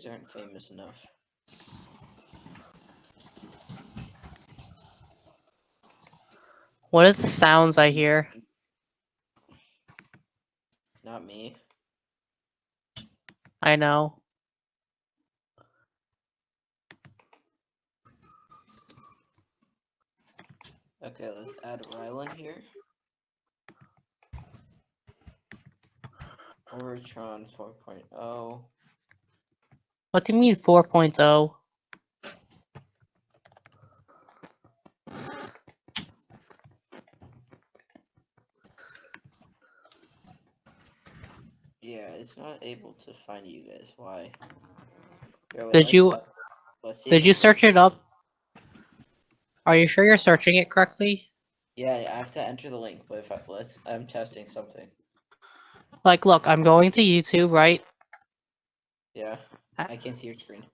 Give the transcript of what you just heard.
guys aren't famous enough. What is the sounds I hear? Not me. I know. Okay, let's add Rylan here. Overtron 4.0. What do you mean 4.0? Yeah, it's not able to find you guys. Why? Here, wait, Did let's you test this. Let's see if did you it's search working. it up? Are you sure you're searching it correctly? Yeah, I have to enter the link, but if I'm testing something. Like, look, I'm going to YouTube, right? Yeah, I can see your screen.